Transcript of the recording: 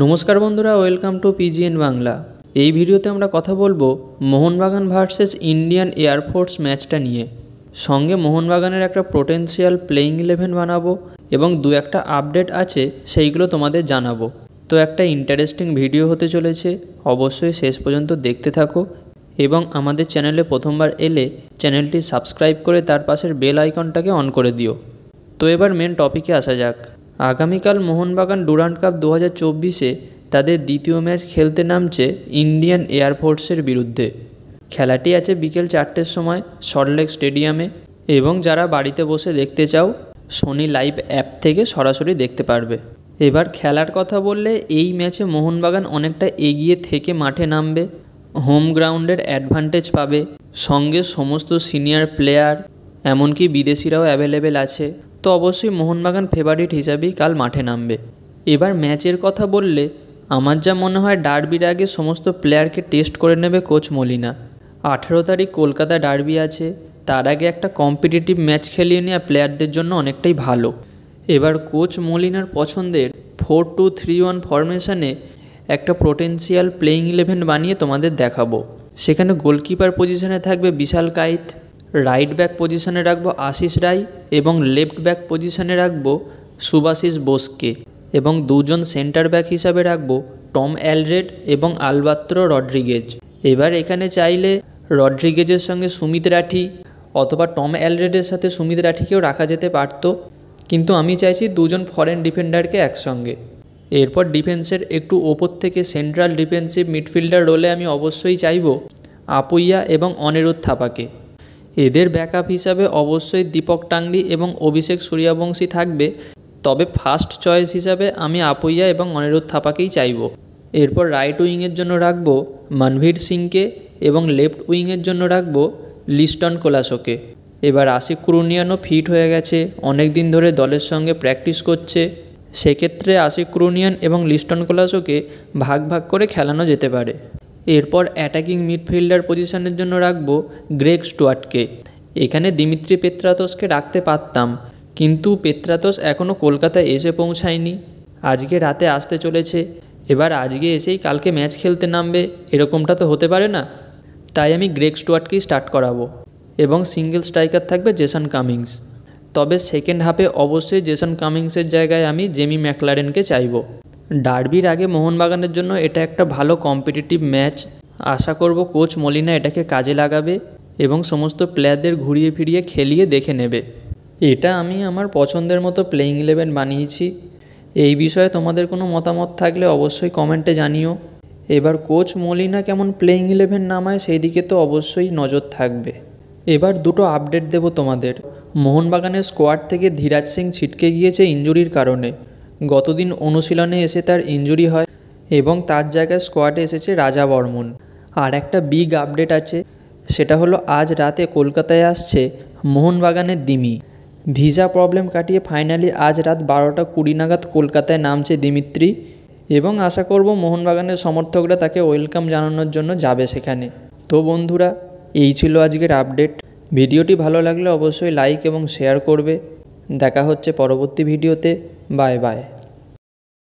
नमस्कार बंधुरा welcome to PGN Bangla. এই ভিডিওতে আমরা কথা বলবো মোহনবাগান ভার্সেস ইন্ডিয়ান এয়ারফোর্স ম্যাচটা নিয়ে। সঙ্গে মোহনবাগানের একটা পোটেনশিয়াল প্লেইং 11 বানাবো এবং দু একটা আপডেট আছে সেইগুলো তোমাদের জানাবো। তো একটা ইন্টারেস্টিং ভিডিও হতে চলেছে, অবশ্যই শেষ পর্যন্ত দেখতে থাকো এবং আমাদের চ্যানেলে প্রথমবার এলে চ্যানেলটি সাবস্ক্রাইব করে তার পাশের বেল আইকনটাকে অন করে দিও। তো এবার মেন টপিকে আসা যাক। আগামীকাল মোহনবাগান ডুরান্ড কাপ 2024-এ তাদের দ্বিতীয় ম্যাচ খেলতে নামছে ইন্ডিয়ান এয়ারফোর্সের বিরুদ্ধে। খেলাটি আছে বিকেল 4টের সময় সল্টলেক স্টেডিয়ামে এবং যারা বাড়িতে বসে দেখতে চাও সোনি লাইভ অ্যাপ থেকে সরাসরি দেখতে পারবে। এবার খেলার কথা বললে এই ম্যাচে মোহনবাগান অনেকটা এগিয়ে থেকে মাঠে নামবে, হোম গ্রাউন্ডের অ্যাডভান্টেজ পাবে, সঙ্গে সমস্ত সিনিয়র প্লেয়ার এমনকি বিদেশিরাও অ্যাভেলেবেল আছে। তো অবশ্যই মোহনবাগান ফেভারিট হিসাবেই কাল মাঠে নামবে। এবার ম্যাচের কথা বললে আমার যা মনে হয় ডার্বির আগে সমস্ত প্লেয়ারকে টেস্ট করে নেবে কোচ মলিনা। 18 তারিখ কলকাতা ডার্বি আছে, তার আগে একটা কম্পিটিটিভ ম্যাচ খেলিয়ে নেওয়া প্লেয়ারদের জন্য অনেকটাই ভালো। এবার কোচ মলিনার পছন্দের 4-2-3-1 ফরমেশনে একটা পোটেনশিয়াল প্লেইং 11 বানিয়ে তোমাদের দেখাবো। সেখানে গোলকিপার পজিশনে থাকবে বিশাল কাইত, রাইট ব্যাক পজিশনে রাখবো আশিস রায় এবং লেফট ব্যাক পজিশনে রাখবো সুভাশিস বোসকে এবং দুজন সেন্টার ব্যাক হিসাবে রাখবো টম অ্যালড্রেড এবং আলবাত্রো রড্রিগেজ। এবার এখানে চাইলে রড্রিগেজের সঙ্গে সুমিত রাঠি অথবা টম অ্যালড্রেডের সাথে সুমিত রাঠিকেও রাখা যেতে পারতো, কিন্তু আমি চাইছি দুজন ফরেন ডিফেন্ডারকে একসঙ্গে। এরপর ডিফেন্সের একটু ওপর থেকে সেন্ট্রাল ডিফেন্সিভ মিডফিল্ডার রোলে আমি অবশ্যই চাইব আপুইয়া এবং অনিরুদ্ধ থাপাকে। এদের ব্যাকআপ হিসাবে অবশ্যই দীপক টাংরি এবং অভিষেক সূর্যবংশী থাকবে, তবে ফার্স্ট চয়েস হিসাবে আমি আপুইয়া এবং অনিরুদ্ধ থাপাকেই চাইব। এরপর রাইট উইংয়ের জন্য রাখব মনভীর সিংকে এবং লেফট উইংয়ের জন্য রাখব লিস্টন কোলাসোকে। এবার আশিক ক্রুনিয়ানও ফিট হয়ে গেছে, অনেক দিন ধরে দলের সঙ্গে প্র্যাকটিস করছে, সেক্ষেত্রে আশিক ক্রুনিয়ান এবং লিস্টন কোলাসোকে ভাগ ভাগ করে খেলানো যেতে পারে। এরপর অ্যাটাকিং মিডফিল্ডার পজিশনের জন্য রাখব গ্রেগ স্টুয়ার্টকে। এখানে দিমিত্রি পেত্রাতোসকে রাখতে পারতাম, কিন্তু পেত্রাতোস এখনও কলকাতায় এসে পৌঁছায়নি, আজকে রাতে আসতে চলেছে। এবার আজকে এসেই কালকে ম্যাচ খেলতে নামবে এরকমটা তো হতে পারে না, তাই আমি গ্রেগ স্টুয়ার্টকেই স্টার্ট করাবো এবং সিঙ্গেল স্ট্রাইকার থাকবে জেসন কামিংস। তবে সেকেন্ড হাফে অবশ্যই জেসন কামিংসের জায়গায় আমি জেমি ম্যাকলারেনকে চাইব। ডার্বির আগে মোহনবাগানের জন্য এটা একটা ভালো কম্পিটিটিভ ম্যাচ, আশা করব কোচ মলিনা এটাকে কাজে লাগাবে এবং সমস্ত প্লেয়ারদের ঘুরিয়ে ফিরিয়ে খেলিয়ে দেখে নেবে। এটা আমি আমার পছন্দের মতো প্লেইং 11 বানিয়েছি। এই বিষয়ে তোমাদের কোনো মতামত থাকলে অবশ্যই কমেন্টে জানিও। এবার কোচ মলিনা কেমন প্লেইং 11 নামায় সেই দিকে তো অবশ্যই নজর থাকবে। এবার দুটো আপডেট দেব তোমাদের। মোহনবাগানের স্কোয়াড থেকে ধীরাজ সিং ছিটকে গিয়েছে ইনজুরির কারণে। গতদিন অনুশীলনে এসে তার ইনজুরি হয় এবং তার জায়গায় স্কোয়াডে এসেছে রাজা বর্মন। আর একটা বিগ আপডেট আছে, সেটা হলো আজ রাতে কলকাতায় আসছে মোহনবাগানের দিমি। ভিসা প্রবলেম কাটিয়ে ফাইনালি আজ রাত 12টা 20 নাগাদ কলকাতায় নামছে দিমিত্রি এবং আশা করব মোহনবাগানের সমর্থকরা তাকে ওয়েলকাম জানানোর জন্য যাবে সেখানে। তো বন্ধুরা, এই ছিল আজকের আপডেট। ভিডিওটি ভালো লাগলে অবশ্যই লাইক এবং শেয়ার করবে। দেখা হচ্ছে পরবর্তী ভিডিওতে। Bye bye.